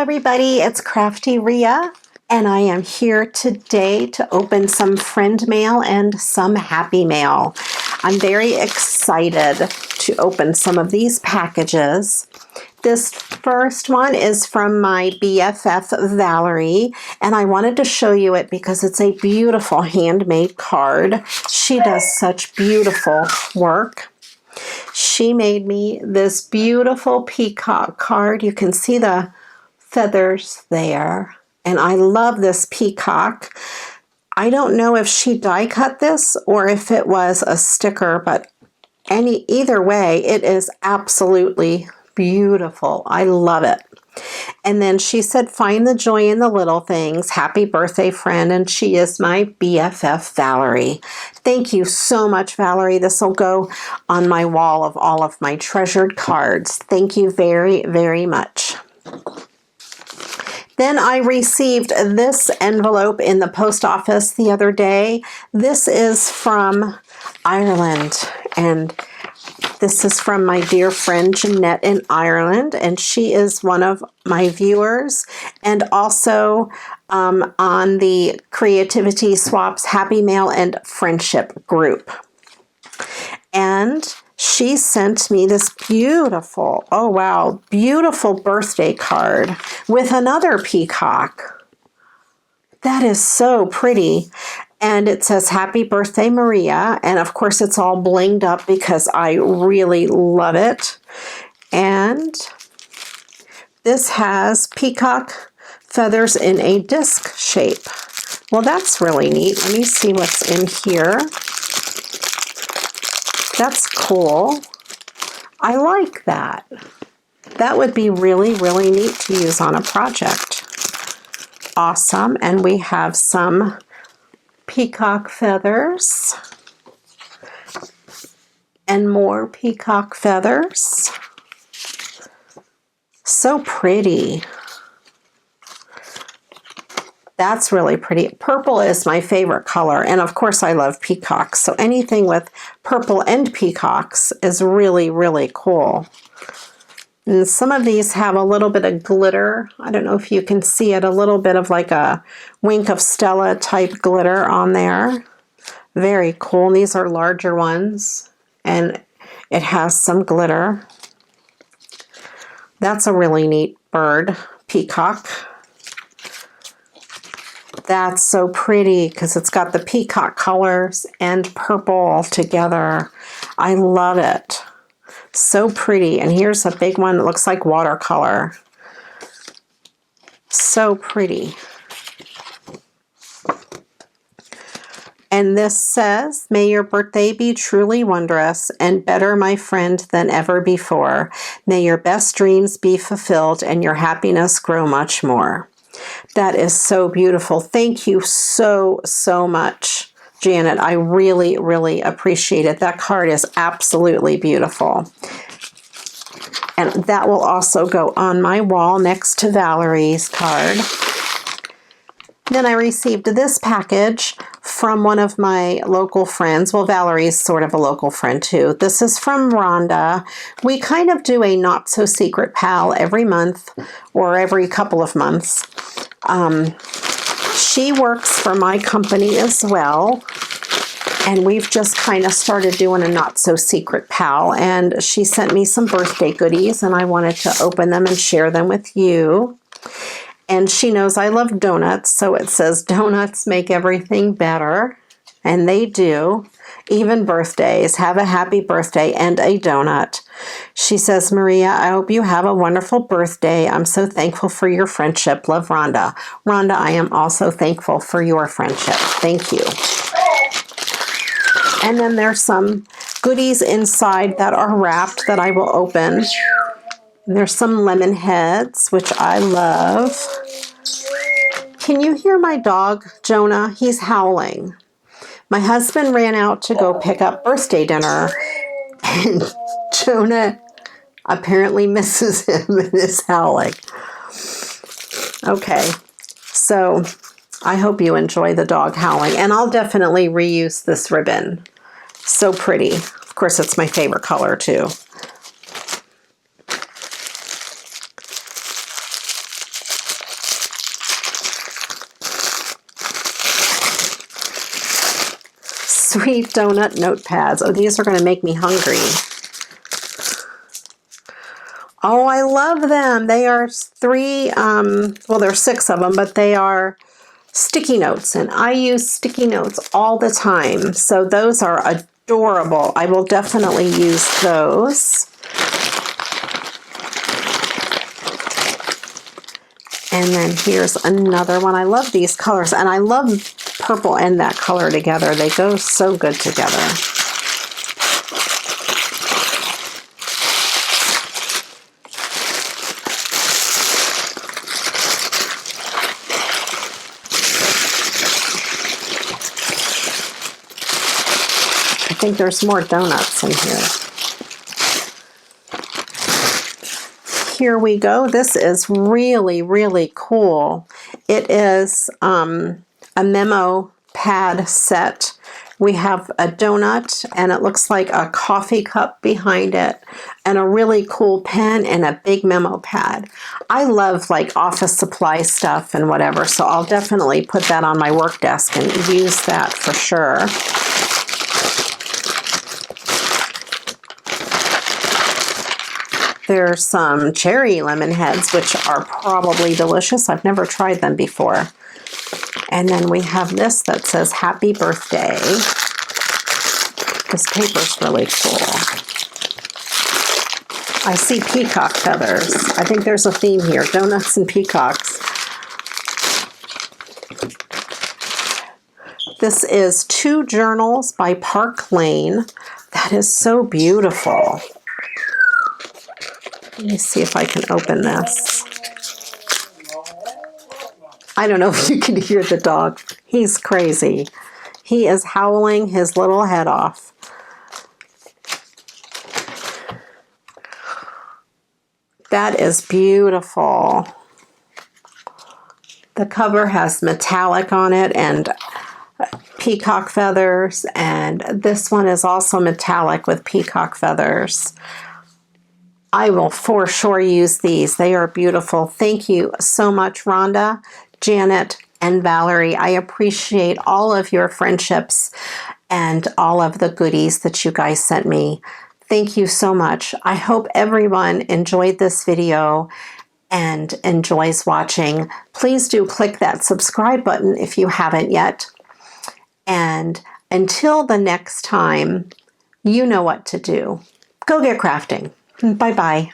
everybody, it's Crafty Rhea, and I am here today to open some friend mail and some happy mail. I'm very excited to open some of these packages. This first one is from my BFF, Valerie, and I wanted to show you it because it's a beautiful handmade card. She does such beautiful work. She made me this beautiful peacock card. You can see the feathers there, and I love this peacock. I don't know if she die cut this or if it was a sticker, but either way, it is absolutely beautiful. I love it. And then she said, find the joy in the little things. Happy birthday, friend. And she is my BFF, Valerie. Thank you so much, Valerie. This will go on my wall of all of my treasured cards. Thank you very, very much. Then I received this envelope in the post office the other day. This is from Ireland, and this is from my dear friend Jeanette in Ireland, and she is one of my viewers and also on the Creativity Swaps Happy Mail and Friendship group. And she sent me this beautiful, oh wow, beautiful birthday card with another peacock. That is so pretty. And it says, Happy Birthday, Maria. And of course, it's all blinged up because I really love it. And this has peacock feathers in a disc shape. Well, that's really neat. Let me see what's in here. That's cool. I like that. That would be really, really neat to use on a project. Awesome. And we have some peacock feathers and more peacock feathers. So pretty. That's really pretty. Purple is my favorite color, and of course I love peacocks, so anything with purple and peacocks is really, really cool. And some of these have a little bit of glitter. I don't know if you can see it, a little bit of like a Wink of Stella type glitter on there. Very cool. And these are larger ones, and it has some glitter. That's a really neat bird, peacock. That's so pretty because it's got the peacock colors and purple all together. I love it. So pretty. And here's a big one that looks like watercolor. So pretty. And this says, may your birthday be truly wondrous and better, my friend, than ever before. May your best dreams be fulfilled and your happiness grow much more. That is so beautiful. Thank you so, so much, Janet. I really, really appreciate it. That card is absolutely beautiful. And that will also go on my wall next to Valerie's card. Then I received this package from one of my local friends. Well, Valerie's sort of a local friend too. This is from Rhonda. We kind of do a not so secret pal every month or every couple of months. She works for my company as well, and we've just kind of started doing a not so secret pal, and she sent me some birthday goodies, and I wanted to open them and share them with you. And she knows I love donuts, so it says donuts make everything better, and they do. Even birthdays. Have a happy birthday and a donut. She says, Maria, I hope you have a wonderful birthday. I'm so thankful for your friendship. Love, Rhonda. Rhonda, I am also thankful for your friendship. Thank you. And then there's some goodies inside that are wrapped that I will open. And there's some lemon heads, which I love. Can you hear my dog, Jonah? He's howling. My husband ran out to go pick up birthday dinner, and Jonah apparently misses him and is howling. Okay, so I hope you enjoy the dog howling, and I'll definitely reuse this ribbon. So pretty. Of course, it's my favorite color too. sweet donut notepads. Oh, these are going to make me hungry. Oh, I love them. They are well, there's 6 of them, but they are sticky notes, and I use sticky notes all the time. So those are adorable. I will definitely use those. And then here's another one. I love these colors, and I love purple and that color together. They go so good together. I think there's more donuts in here. Here we go. This is really, really cool. It is a memo pad set. We have a donut, and it looks like a coffee cup behind it, and a really cool pen and a big memo pad. I love like office supply stuff and whatever, so I'll definitely put that on my work desk and use that for sure. There's some cherry lemon heads, which are probably delicious. I've never tried them before. And then we have this that says happy birthday. This paper's really cool. I see peacock feathers. I think there's a theme here, donuts and peacocks. This is 2 journals by Park Lane. That is so beautiful. Let me see if I can open this. I don't know if you can hear the dog. He's crazy. He is howling his little head off. That is beautiful. The cover has metallic on it and peacock feathers, and this one is also metallic with peacock feathers. I will for sure use these. They are beautiful. Thank you so much, Rhonda, Janet, and Valerie. I appreciate all of your friendships and all of the goodies that you guys sent me. Thank you so much. I hope everyone enjoyed this video and enjoys watching. Please do click that subscribe button if you haven't yet. And until the next time, you know what to do. Go get crafting. Bye-bye.